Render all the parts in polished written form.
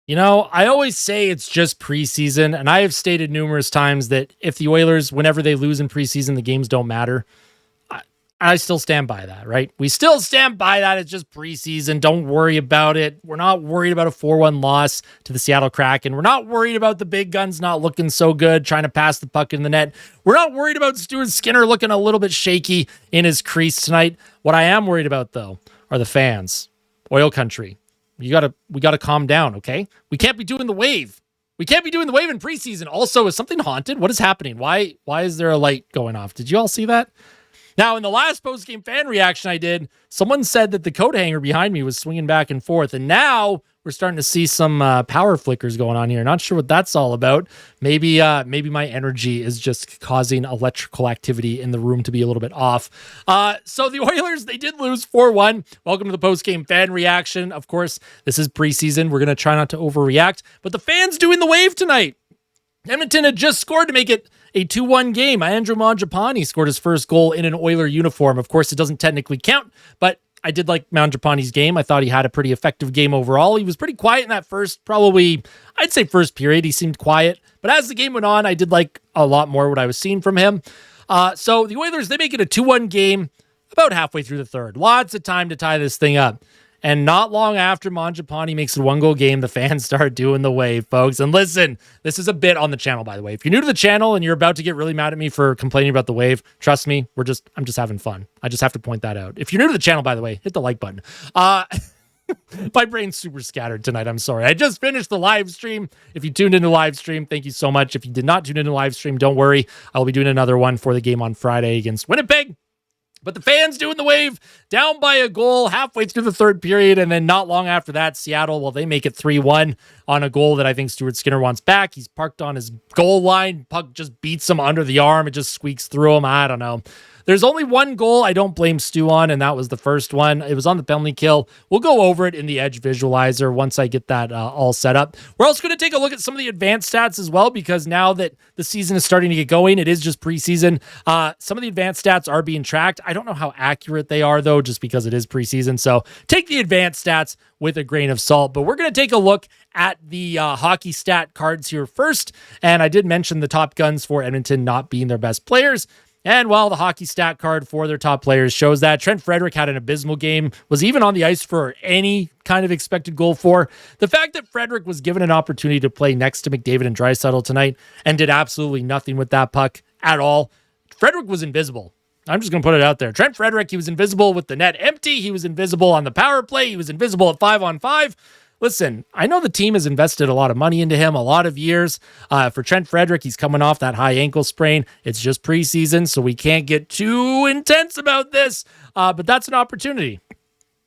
I always say it's just preseason, and I have stated numerous times that if the Oilers, whenever they lose in preseason, the games don't matter. I still stand by that, right? We still stand by that. It's just preseason. Don't worry about it. We're not worried about a 4-1 loss to the Seattle Kraken. We're not worried about the big guns not looking so good, trying to pass the puck in the net. We're not worried about Stuart Skinner looking a little bit shaky in his crease tonight. What I am worried about, though, are the fans. Oil country. We gotta calm down, okay? We can't be doing the wave. We can't be doing the wave in preseason. Also, is something haunted? What is happening? Why is there a light going off? Did you all see that? Now, in the last post-game fan reaction I did, someone said that the coat hanger behind me was swinging back and forth, and now we're starting to see some power flickers going on here. Not sure what that's all about. Maybe my energy is just causing electrical activity in the room to be a little bit off. So the Oilers, they did lose 4-1. Welcome to the post-game fan reaction. Of course, this is preseason. We're going to try not to overreact, but the fans doing the wave tonight. Edmonton had just scored to make it a 2-1 game. Andrew Mangiapane scored his first goal in an Oiler uniform. Of course, it doesn't technically count, but I did like Mangiapane's game. I thought he had a pretty effective game overall. He was pretty quiet in that first period. He seemed quiet. But as the game went on, I did like a lot more what I was seeing from him. So the Oilers, they make it a 2-1 game about halfway through the third. Lots of time to tie this thing up. And not long after Mangiapane makes it a 1-goal game, the fans start doing the wave, folks. And listen, this is a bit on the channel, by the way. If you're new to the channel and you're about to get really mad at me for complaining about the wave, trust me, I'm just having fun. I just have to point that out. If you're new to the channel, by the way, hit the like button. My brain's super scattered tonight. I'm sorry. I just finished the live stream. If you tuned into the live stream, thank you so much. If you did not tune into the live stream, don't worry. I'll be doing another one for the game on Friday against Winnipeg. But the fans doing the wave, down by a goal halfway through the third period, and then not long after that, Seattle, well, they make it 3-1 on a goal that I think Stuart Skinner wants back. He's parked on his goal line. Puck just beats him under the arm. It just squeaks through him. I don't know. There's only one goal I don't blame Stu on, and that was the first one. It was on the penalty kill. We'll go over it in the Edge visualizer once I get that all set up. We're also going to take a look at some of the advanced stats as well, because now that the season is starting to get going, it is just preseason. Some of the advanced stats are being tracked. I don't know how accurate they are, though, just because it is preseason. So take the advanced stats with a grain of salt. But we're going to take a look at the hockey stat cards here first. And I did mention the top guns for Edmonton not being their best players. And while the hockey stat card for their top players shows that Trent Frederic had an abysmal game, was even on the ice for any kind of expected goal for. The fact that Frederic was given an opportunity to play next to McDavid and Draisaitl tonight and did absolutely nothing with that puck at all. Frederic was invisible. I'm just going to put it out there. Trent Frederic, he was invisible with the net empty. He was invisible on the power play. He was invisible at 5-on-5. Listen, I know the team has invested a lot of money into him, a lot of years. For Trent Frederic, he's coming off that high ankle sprain. It's just preseason, so we can't get too intense about this. But that's an opportunity.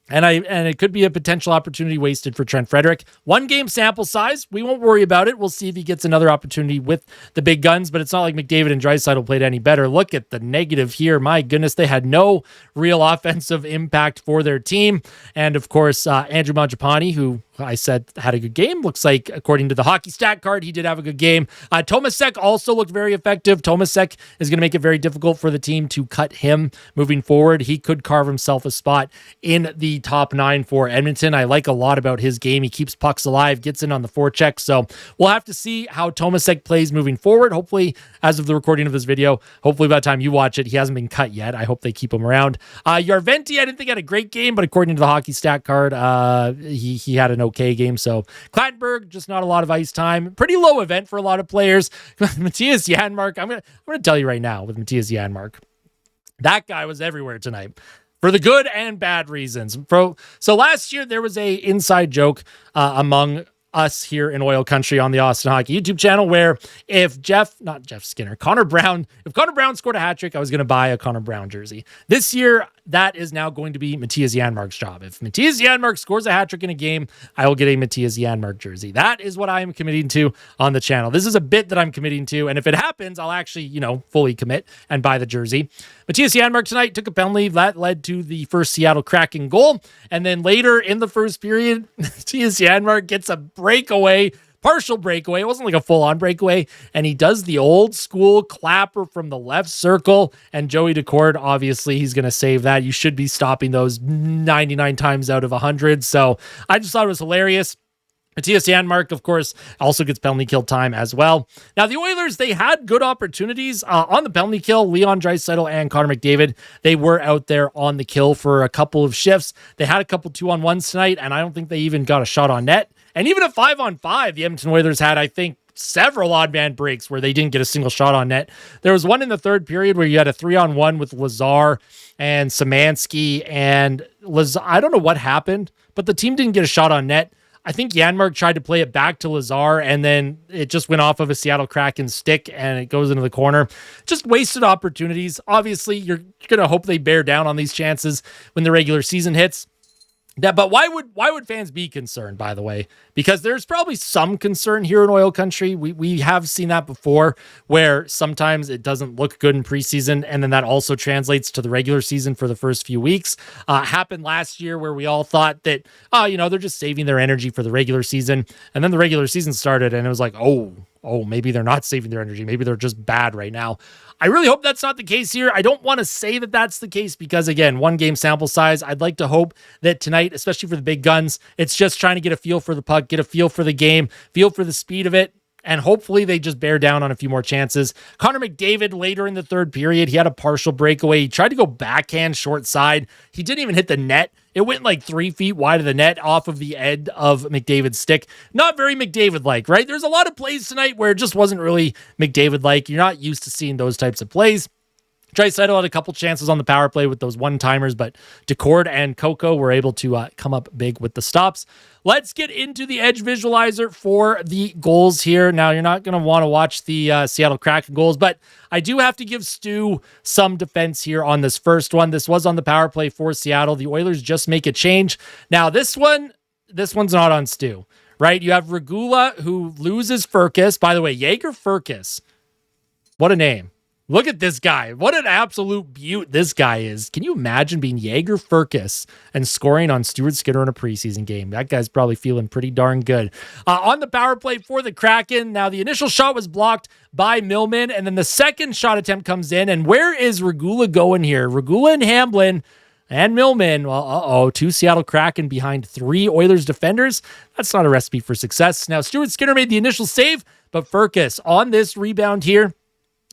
And it could be a potential opportunity wasted for Trent Frederic. 1 game sample size. We won't worry about it. We'll see if he gets another opportunity with the big guns, but it's not like McDavid and Draisaitl played any better. Look at the negative here. My goodness, they had no real offensive impact for their team. And of course, Andrew Mangiapane, who I said had a good game. Looks like, according to the hockey stat card, he did have a good game. Tomasek also looked very effective. Tomasek is going to make it very difficult for the team to cut him moving forward. He could carve himself a spot in the top 9 for Edmonton. I like a lot about his game. He keeps pucks alive, gets in on the forecheck. So we'll have to see how Tomasek plays moving forward. Hopefully, as of the recording of this video, hopefully by the time you watch it, he hasn't been cut yet. I hope they keep him around. Yarventi, I didn't think had a great game, but according to the hockey stat card, he had an okay game. So Clattenburg, just not a lot of ice time. Pretty low event for a lot of players. Matthias Janmark, I'm gonna tell you right now with Matthias Janmark, that guy was everywhere tonight for the good and bad reasons. So last year there was a inside joke among us here in Oil Country on the Austin Hockey YouTube channel where if Connor Brown scored a hat trick, I was going to buy a Connor Brown jersey. This year, that is now going to be Matthias Janmark's job. If Matthias Janmark scores a hat trick in a game, I will get a Matthias Janmark jersey. That is what I am committing to on the channel. This is a bit that I'm committing to, and if it happens, I'll actually, fully commit and buy the jersey. Matthias Janmark tonight took a penalty. That led to the first Seattle Kraken goal, and then later in the first period, Matthias Janmark gets a partial breakaway. It wasn't like a full-on breakaway. And he does the old school clapper from the left circle. And Joey Decord, obviously, he's going to save that. You should be stopping those 99 times out of 100. So I just thought it was hilarious. Matthias Janmark, of course, also gets penalty kill time as well. Now, the Oilers, they had good opportunities on the penalty kill. Leon Draisaitl and Connor McDavid, they were out there on the kill for a couple of shifts. They had a couple 2-on-1s tonight, and I don't think they even got a shot on net. And even at 5-on-5, the Edmonton Oilers had, I think, several odd man breaks where they didn't get a single shot on net. There was one in the third period where you had a 3-on-1 with Lazar and Szymanski, and I don't know what happened, but the team didn't get a shot on net. I think Janmark tried to play it back to Lazar, and then it just went off of a Seattle Kraken stick, and it goes into the corner. Just wasted opportunities. Obviously, you're going to hope they bear down on these chances when the regular season hits. But why would fans be concerned, by the way? Because there's probably some concern here in oil country. We have seen that before, where sometimes it doesn't look good in preseason, and then that also translates to the regular season for the first few weeks. Happened last year where we all thought that, they're just saving their energy for the regular season. And then the regular season started, and it was like, oh, maybe they're not saving their energy. Maybe they're just bad right now. I really hope that's not the case here. I don't want to say that that's the case because, again, 1 game sample size. I'd like to hope that tonight, especially for the big guns, it's just trying to get a feel for the puck, get a feel for the game, feel for the speed of it, and hopefully they just bear down on a few more chances. Connor McDavid, later in the third period, he had a partial breakaway. He tried to go backhand short side. He didn't even hit the net. It went like 3 feet wide of the net off of the end of McDavid's stick. Not very McDavid-like, right? There's a lot of plays tonight where it just wasn't really McDavid-like. You're not used to seeing those types of plays. Draisaitl had a couple chances on the power play with those one-timers, but Decord and Coco were able to come up big with the stops. Let's get into the edge visualizer for the goals here. Now, you're not going to want to watch the Seattle Kraken goals, but I do have to give Stu some defense here on this first one. This was on the power play for Seattle. The Oilers just make a change. Now, this one's not on Stu, right? You have Regula, who loses Furcus. By the way, Jaeger Furcus. What a name. Look at this guy. What an absolute beaut this guy is. Can you imagine being Jaeger Furcus and scoring on Stuart Skinner in a preseason game? That guy's probably feeling pretty darn good. On the power play for the Kraken, now the initial shot was blocked by Millman, and then the second shot attempt comes in, and where is Regula going here? Regula and Hamblin and Millman, well, 2 Seattle Kraken behind 3 Oilers defenders. That's not a recipe for success. Now, Stuart Skinner made the initial save, but Furcus on this rebound here,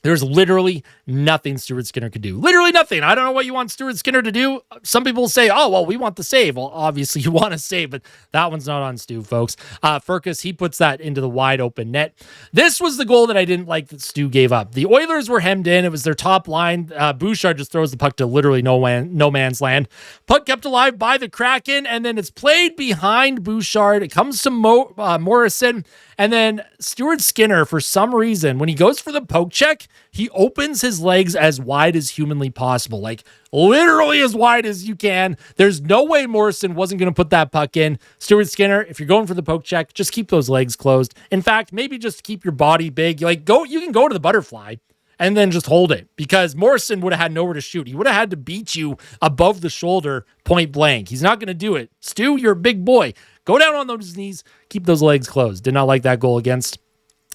there's literally nothing Stuart Skinner could do. Literally nothing. I don't know what you want Stuart Skinner to do. Some people say, we want the save. Well, obviously you want to save, but that one's not on Stu, folks. Furcus, he puts that into the wide open net. This was the goal that I didn't like that Stu gave up. The Oilers were hemmed in. It was their top line. Bouchard just throws the puck to literally no man's land. Puck kept alive by the Kraken, and then it's played behind Bouchard. It comes to Morrison. And then Stuart Skinner, for some reason, when he goes for the poke check, he opens his legs as wide as humanly possible. Like, literally as wide as you can. There's no way Morrison wasn't going to put that puck in. Stuart Skinner, if you're going for the poke check, just keep those legs closed. In fact, maybe just keep your body big. You can go to the butterfly and then just hold it, because Morrison would have had nowhere to shoot. He would have had to beat you above the shoulder point blank. He's not going to do it. Stu, you're a big boy. Go down on those knees. Keep those legs closed. Did not like that goal against.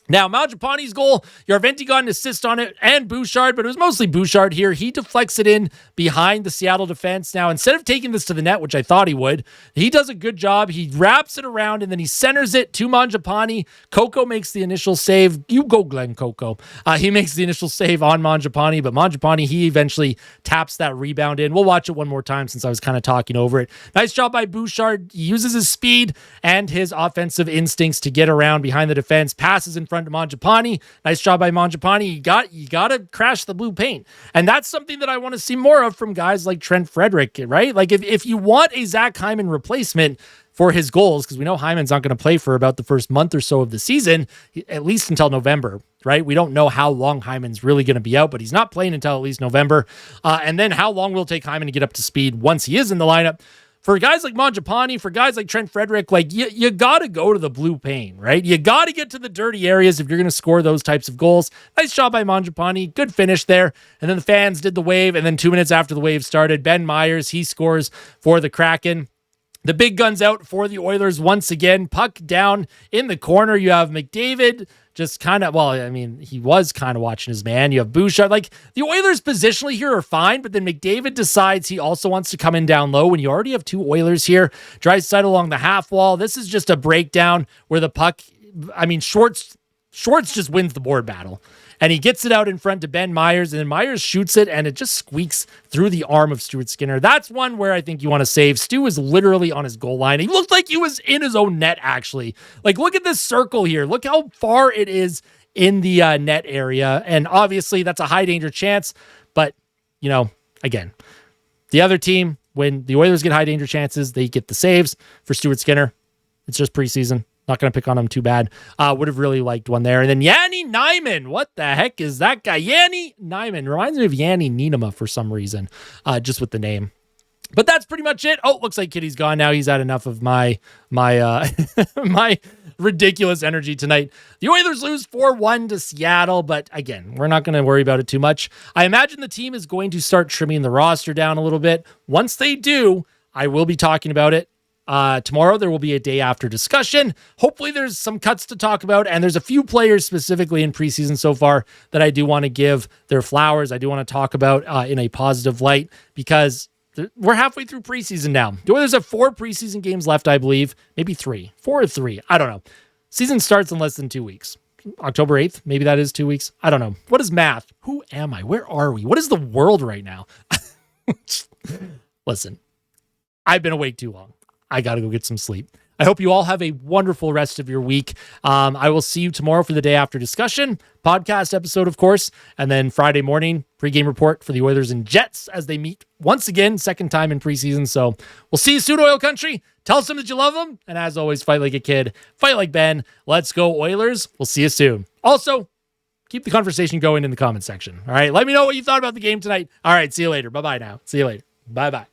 Now, Mangiapane's goal, Yarventi got an assist on it, and Bouchard, but it was mostly Bouchard here. He deflects it in behind the Seattle defense. Now, instead of taking this to the net, which I thought he would, he does a good job. He wraps it around, and then he centers it to Mangiapane. Coco makes the initial save. You go, Glenn Coco. He makes the initial save on Mangiapane, but Mangiapane, he eventually taps that rebound in. We'll watch it one more time since I was kind of talking over it. Nice job by Bouchard. He uses his speed and his offensive instincts to get around behind the defense, passes in front to Mangiapane. Nice job by Mangiapane. You got to crash the blue paint. And that's something that I want to see more of from guys like Trent Frederick, right? Like if you want a Zach Hyman replacement for his goals, because we know Hyman's not going to play for about the first month or so of the season, at least until November, right? We don't know how long Hyman's really going to be out, but he's not playing until at least November. And then how long will it take Hyman to get up to speed once he is in the lineup? For guys like Mangiapane, for guys like Trent Frederick, like you got to go to the blue paint, right? You got to get to the dirty areas if you're going to score those types of goals. Nice job by Mangiapane. Good finish there. And then the fans did the wave. And then 2 minutes after the wave started, Ben Myers, he scores for the Kraken. The big guns out for the Oilers once again. Puck down in the corner. You have McDavid just kind of, well, I mean, he was kind of watching his man. You have Bouchard. Like, the Oilers positionally here are fine, but then McDavid decides he also wants to come in down low when you already have two Oilers here. Draisaitl along the half wall. This is just a breakdown where the puck, I mean, Schwartz just wins the board battle. And he gets it out in front to Ben Myers, and then Myers shoots it, and it just squeaks through the arm of Stuart Skinner. That's one where I think you want to save. Stu is literally on his goal line. He looked like he was in his own net, actually. Like, look at this circle here. Look how far it is in the net area. And obviously, that's a high danger chance. But, you know, again, the other team, when the Oilers get high danger chances, they get the saves. For Stuart Skinner, it's just preseason. Not going to pick on him too bad. Would have really liked one there. And then Yanni Nyman. What the heck is that guy? Yanni Nyman. Reminds me of Yanni Nienema for some reason, just with the name. But that's pretty much it. Oh, looks like Kitty's gone now. He's had enough of my my ridiculous energy tonight. The Oilers lose 4-1 to Seattle, but again, we're not going to worry about it too much. I imagine the team is going to start trimming the roster down a little bit. Once they do, I will be talking about it. Tomorrow there will be a day after discussion. Hopefully there's some cuts to talk about, and there's a few players specifically in preseason so far that I do want to give their flowers. I do want to talk about in a positive light, because we're halfway through preseason now. There's 4 preseason games left, I believe. Maybe 3. 4 or 3. I don't know. Season starts in less than 2 weeks. October 8th. Maybe that is 2 weeks. I don't know. What is math? Who am I? Where are we? What is the world right now? Listen, I've been awake too long. I got to go get some sleep. I hope you all have a wonderful rest of your week. I will see you tomorrow for the day after discussion, podcast episode, of course, and then Friday morning, pregame report for the Oilers and Jets as they meet once again, second time in preseason. So we'll see you soon, Oil Country. Tell us that you love them. And as always, fight like a kid, fight like Ben. Let's go, Oilers. We'll see you soon. Also, keep the conversation going in the comment section. All right. Let me know what you thought about the game tonight. All right. See you later. Bye-bye now. See you later. Bye-bye.